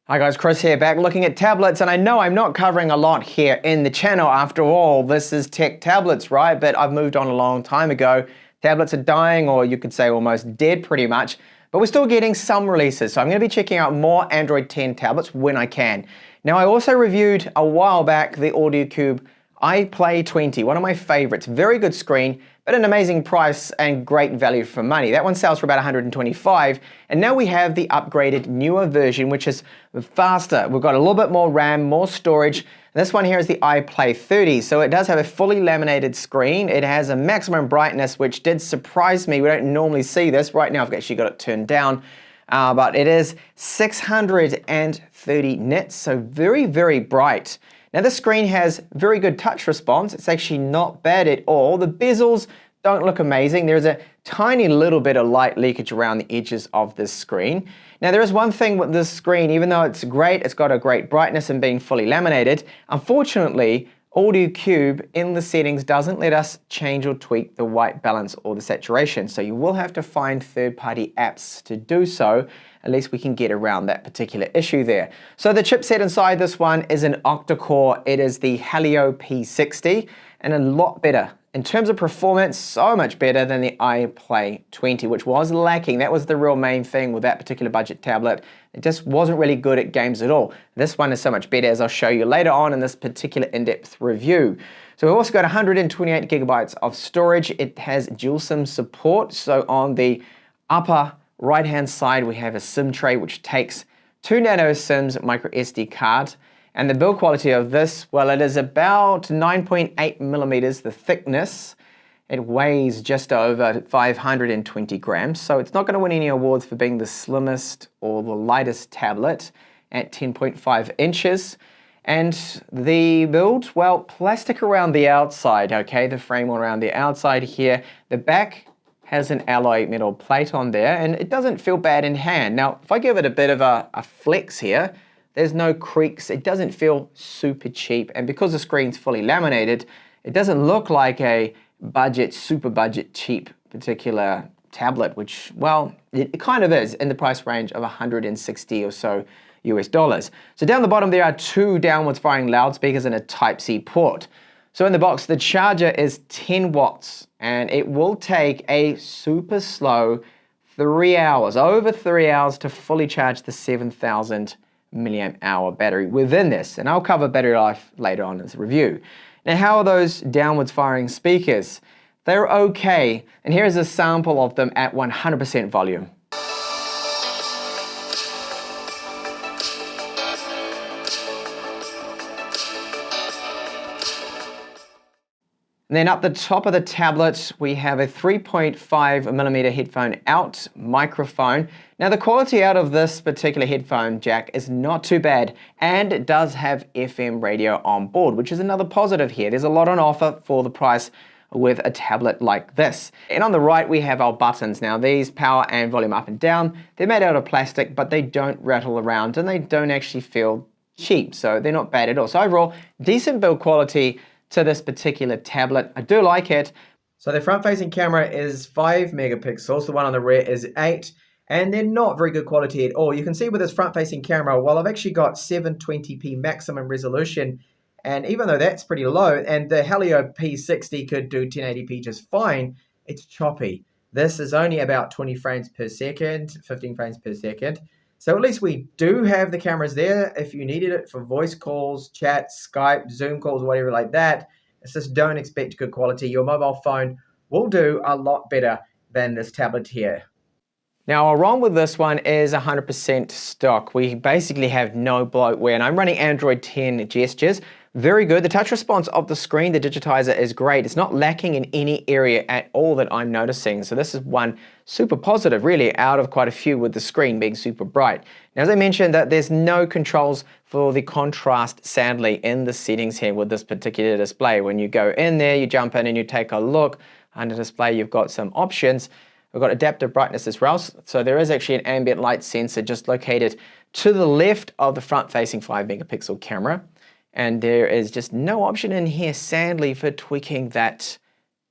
Hi guys, Chris here, back looking at tablets, and I know I'm not covering a lot here in the channel. After all, this is TechTablets, right? But I've moved on a long time ago. Tablets are dying, or you could say almost dead pretty much, but we're still getting some releases. So I'm going to be checking out more Android 10 tablets when I can. Now, I also reviewed a while back the Alldocube iPlay 20, one of my favorites. Very good screen, but an amazing price and great value for money. That one sells for about $125, and now we have the upgraded newer version, which is faster. We've got a little bit more RAM, more storage. This one here is the iPlay 30, so it does have a fully laminated screen. It has a maximum brightness, which did surprise me. We don't normally see this. Right now I've actually got it turned down, but it is 630 nits, so very, very bright. Now this screen has very good touch response. It's actually not bad at all. The bezels don't look amazing. There's a tiny little bit of light leakage around the edges of this screen. Now there is one thing with this screen, even though it's great, it's got a great brightness and being fully laminated, unfortunately, Alldocube in the settings doesn't let us change or tweak the white balance or the saturation. So you will have to find third-party apps to do so. At least we can get around that particular issue there. So the chipset inside this one is an octa-core. It is the Helio P60 and a lot better. In terms of performance, so much better than the iPlay 20, which was lacking. That was the real main thing with that particular budget tablet. It just wasn't really good at games at all. This one is so much better, as I'll show you later on in this particular in-depth review. So we've also got 128 gigabytes of storage. It has dual SIM support. So on the upper right-hand side, we have a SIM tray, which takes 2 nano SIMs micro SD card. And the build quality of this, well, it is about 9.8 millimeters, the thickness. It weighs just over 520 grams, so it's not going to win any awards for being the slimmest or the lightest tablet at 10.5 inches. And the build, well, plastic around the outside, okay, the frame around the outside here. The back has an alloy metal plate on there, and it doesn't feel bad in hand. Now, if I give it a bit of a flex here, there's no creaks, it doesn't feel super cheap, and because the screen's fully laminated, it doesn't look like a budget, super budget, cheap particular tablet, which, well, it kind of is in the price range of 160 or so US dollars. So down the bottom there are 2 downwards firing loudspeakers and a Type-C port. So in the box, the charger is 10 watts, and it will take a super slow 3 hours, over 3 hours to fully charge the 7,000 milliamp hour battery within this, and I'll cover battery life later on in this review. Now, how are those downwards firing speakers? They're okay, and here's a sample of them at 100% volume. And then up the top of the tablet, we have a 3.5 millimeter headphone out microphone. Now the quality out of this particular headphone jack is not too bad, and it does have FM radio on board, which is another positive here. There's a lot on offer for the price with a tablet like this. And on the right, we have our buttons. Now these power and volume up and down. They're made out of plastic, but they don't rattle around, and they don't actually feel cheap, so they're not bad at all. So overall, decent build quality to this particular tablet. I do like it. So the front-facing camera is 5 megapixels, the one on the rear is 8, and they're not very good quality at all. You can see with this front-facing camera, well, I've actually got 720p maximum resolution, and even though that's pretty low, and the Helio P60 could do 1080p just fine, it's choppy. This is only about 20 frames per second, 15 frames per second. So at least we do have the cameras there if you needed it for voice calls, chat, Skype, Zoom calls, whatever like that. It's just don't expect good quality. Your mobile phone will do a lot better than this tablet here. Now, our ROM with this one is 100% stock. We basically have no bloatware, and I'm running Android 10 gestures. Very good. The touch response of the screen, the digitizer, is great. It's not lacking in any area at all that I'm noticing. So this is one super positive, really, out of quite a few with the screen being super bright. Now, as I mentioned, that there's no controls for the contrast, sadly, in the settings here with this particular display. When you go in there, you jump in and you take a look. Under display, you've got some options. We've got adaptive brightness as well. So there is actually an ambient light sensor just located to the left of the front-facing 5 megapixel camera. And there is just no option in here, sadly, for tweaking that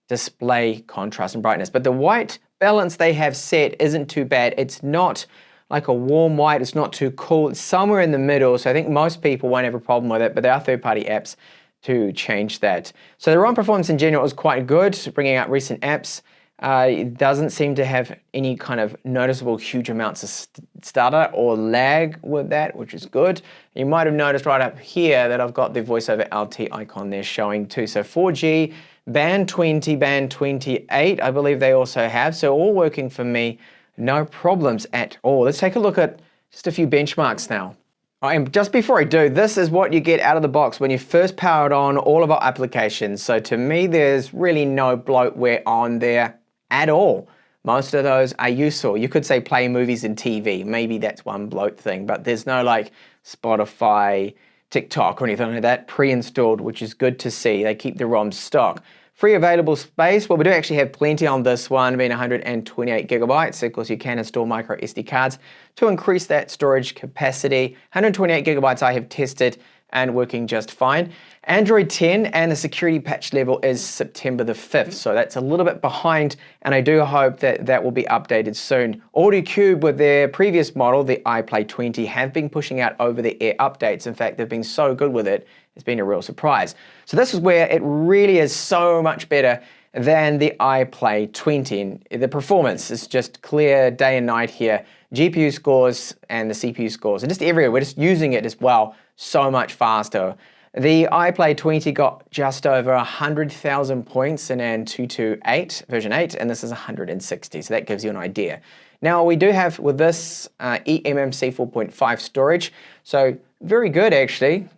display contrast and brightness. But the white balance they have set isn't too bad. It's not like a warm white. It's not too cool. It's somewhere in the middle. So I think most people won't have a problem with it, but there are third-party apps to change that. So the ROM performance in general is quite good, bringing out recent apps. It doesn't seem to have any kind of noticeable huge amounts of stutter or lag with that, which is good. You might have noticed right up here that I've got the VoiceOver LT icon there showing too. So 4G, band 20, band 28, I believe they also have. So all working for me, no problems at all. Let's take a look at just a few benchmarks now. And just before I do, this is what you get out of the box when you first power it on all of our applications. So to me, there's really no bloatware on there at all. Most of those are useful. You could say play movies and TV. Maybe that's one bloat thing, but there's no like Spotify, TikTok or anything like that pre-installed, which is good to see. They keep the ROM stock. Free available space, well, we do actually have plenty on this one, being 128 gigabytes. Of course, you can install micro SD cards to increase that storage capacity. 128 gigabytes I have tested and working just fine. Android 10 and the security patch level is September the 5th, so that's a little bit behind, and I do hope that that will be updated soon. Alldocube with their previous model, the iPlay 20, have been pushing out over-the-air updates. In fact, they've been so good with it, it's been a real surprise. So this is where it really is so much better than the iPlay 20. And the performance is just clear day and night here. GPU scores and the CPU scores, and just everywhere, we're just using it as well so much faster. The iPlay 20 got just over 100,000 points in an 228 version 8, and this is 160, so that gives you an idea. Now we do have with this eMMC 4.5 storage, so very good actually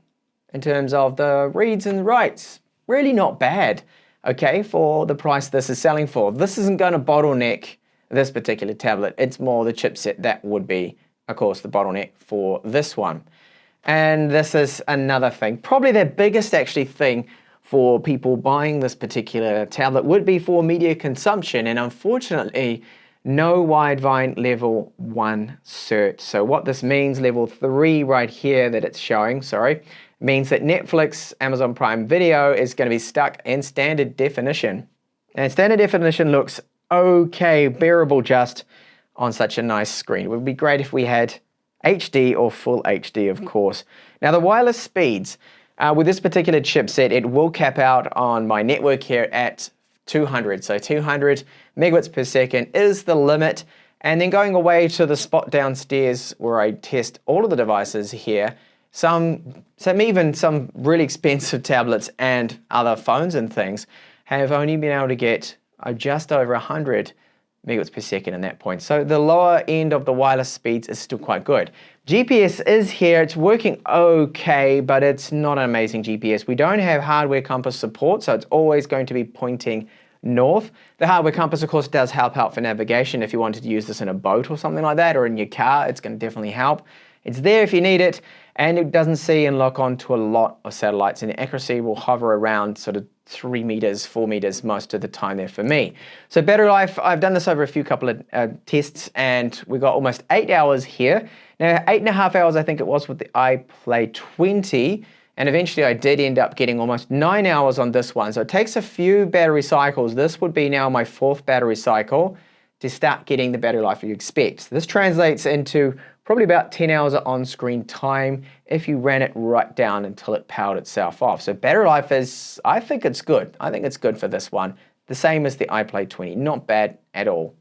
in terms of the reads and writes. Really not bad, okay, for the price this is selling for. This isn't going to bottleneck this particular tablet. It's more the chipset that would be, of course, the bottleneck for this one. And this is another thing. Probably the biggest actually thing for people buying this particular tablet would be for media consumption, and unfortunately no Widevine level 1 cert. So what this means, level 3 right here that it's showing, sorry, means that Netflix, Amazon Prime Video is going to be stuck in standard definition. And standard definition looks okay, bearable just on such a nice screen. It would be great if we had HD or full HD, of course. Now the wireless speeds, with this particular chipset, it will cap out on my network here at 200. So 200 megabits per second is the limit. And then going away to the spot downstairs where I test all of the devices here, even some really expensive tablets and other phones and things have only been able to get just over 100 megabits per second in that point. So the lower end of the wireless speeds is still quite good. GPS is here, it's working okay, but it's not an amazing GPS. We don't have hardware compass support, so it's always going to be pointing north. The hardware compass, of course, does help out for navigation. If you wanted to use this in a boat or something like that, or in your car, it's going to definitely help. It's there if you need it, and it doesn't see and lock on to a lot of satellites, and the accuracy will hover around sort of 3 meters, 4 meters most of the time there for me. So battery life, I've done this over a couple of tests, and we got almost 8 hours here. Now 8.5 hours I think it was with the iPlay 20, and eventually I did end up getting almost 9 hours on this one. So it takes a few battery cycles. This would be now my 4th battery cycle to start getting the battery life you expect. So this translates into probably about 10 hours of on-screen time if you ran it right down until it powered itself off. So battery life is, I think it's good. I think it's good for this one. The same as the iPlay 20, not bad at all.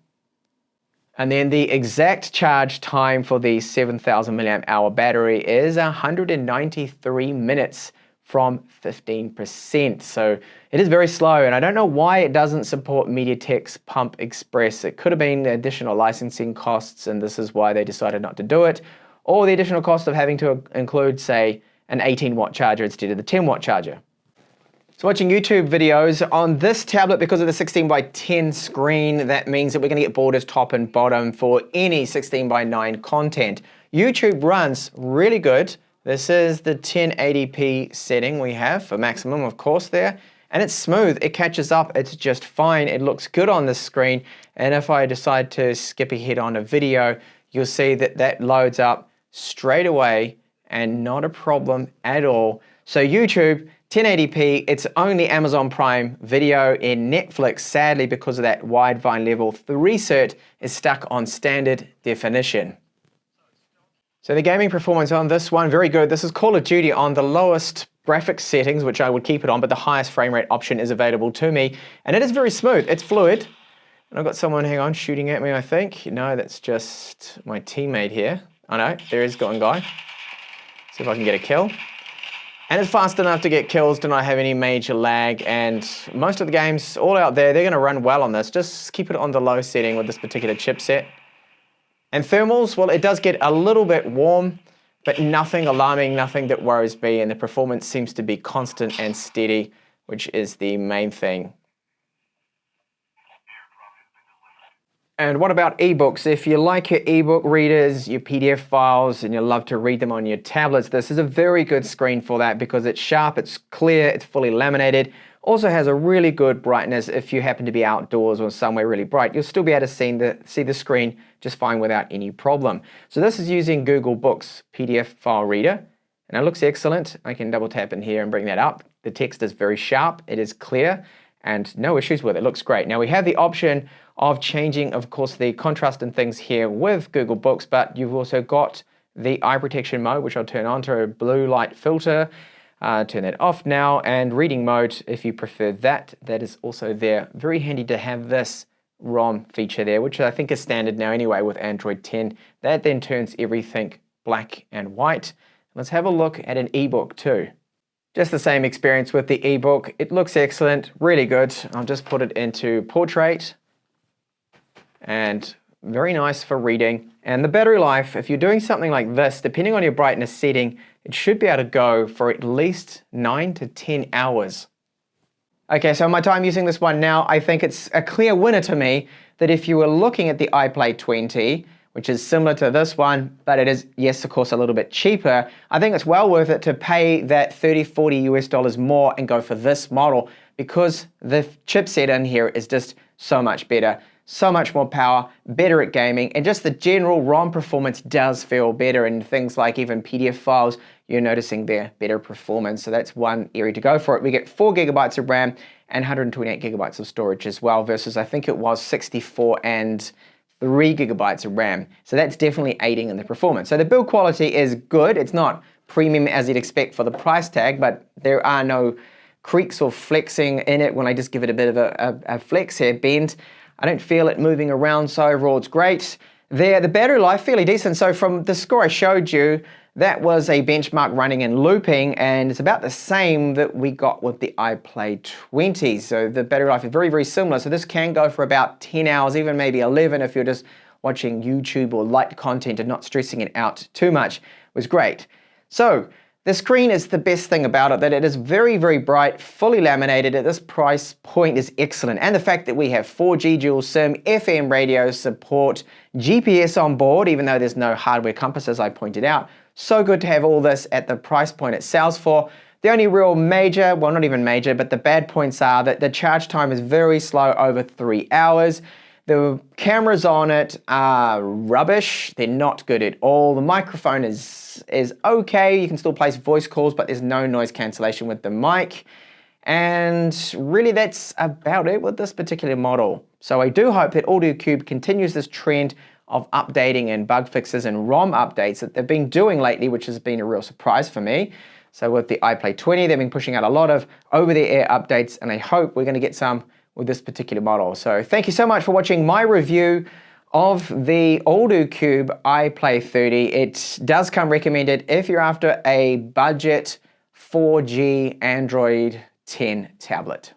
And then the exact charge time for the 7,000 milliamp hour battery is 193 minutes from 15%. So it is very slow, and I don't know why it doesn't support MediaTek's Pump Express. It could have been the additional licensing costs, and this is why they decided not to do it, or the additional cost of having to include, say, an 18-watt charger instead of the 10-watt charger. So watching YouTube videos on this tablet, because of the 16:10 screen, that means that we're going to get borders top and bottom for any 16:9 content. YouTube runs really good. This is the 1080p setting we have for maximum, of course, there. And it's smooth, it catches up, it's just fine. It looks good on the screen. And if I decide to skip ahead on a video, you'll see that that loads up straight away and not a problem at all. So YouTube, 1080p, it's only Amazon Prime Video. In Netflix, sadly, because of that Widevine level 3 cert, is stuck on standard definition. So the gaming performance on this one, very good. This is Call of Duty on the lowest graphics settings, which I would keep it on, but the highest frame rate option is available to me. And it is very smooth, it's fluid. And I've got someone, hang on, shooting at me, I think. No, that's just my teammate here. Oh no, there is one guy. See if I can get a kill. And it's fast enough to get kills, do not have any major lag, and most of the games all out there, they're gonna run well on this. Just keep it on the low setting with this particular chipset. And thermals, well, it does get a little bit warm, but nothing alarming, nothing that worries me, and the performance seems to be constant and steady, which is the main thing. And what about ebooks? If you like your ebook readers, your PDF files, and you love to read them on your tablets, this is a very good screen for that because it's sharp, it's clear, it's fully laminated. Also has a really good brightness. If you happen to be outdoors or somewhere really bright, you'll still be able to see the screen just fine without any problem. So this is using Google Books PDF file reader, and it looks excellent. I can double tap in here and bring that up. The text is very sharp, it is clear, and no issues with it. It looks great. Now we have the option of changing, of course, the contrast and things here with Google Books, but you've also got the eye protection mode, which I'll turn on to a blue light filter. Turn that off now, and reading mode, if you prefer that, that is also there. Very handy to have this ROM feature there, which I think is standard now anyway with Android 10. That then turns everything black and white. Let's have a look at an ebook too. Just the same experience with the ebook. It looks excellent, really good. I'll just put it into portrait, and very nice for reading. And the battery life, if you're doing something like this, depending on your brightness setting, it should be able to go for at least 9 to 10 hours. Okay, so my time using this one now, I think it's a clear winner to me that if you were looking at the iPlay 20, which is similar to this one, but it is, yes, of course, a little bit cheaper, I think it's well worth it to pay that $30, $40 more and go for this model because the chipset in here is just so much better. So much more power, better at gaming, and just the general ROM performance does feel better, and things like even PDF files, you're noticing their better performance. So that's one area to go for it. We get 4 GB of RAM and 128 GB of storage as well, versus I think it was 64 and 3 GB of RAM. So that's definitely aiding in the performance. So the build quality is good. It's not premium as you'd expect for the price tag, but there are no creaks or flexing in it when I just give it a bit of a flex here, bend. I don't feel it moving around, so overall it's great. There, the battery life, fairly decent. So from the score I showed you, that was a benchmark running and looping, and it's about the same that we got with the iPlay 20. So the battery life is very, very similar. So this can go for about 10 hours, even maybe 11 if you're just watching YouTube or light content and not stressing it out too much. It was great. So the screen is the best thing about it, that it is very, very bright, fully laminated at this price point is excellent. And the fact that we have 4G dual SIM, FM radio support, GPS on board, even though there's no hardware compass, as I pointed out. So good to have all this at the price point it sells for. The only real major, well, not even major, but the bad points are that the charge time is very slow, over 3 hours. The cameras on it are rubbish. They're not good at all. The microphone is okay. You can still place voice calls, but there's no noise cancellation with the mic. And really that's about it with this particular model. So I do hope that Alldocube continues this trend of updating and bug fixes and ROM updates that they've been doing lately, which has been a real surprise for me. So with the iPlay 20, they've been pushing out a lot of over-the-air updates, and I hope we're going to get some with this particular model. So thank you so much for watching my review of the Alldocube iPlay 30. It does come recommended if you're after a budget 4G Android 10 tablet.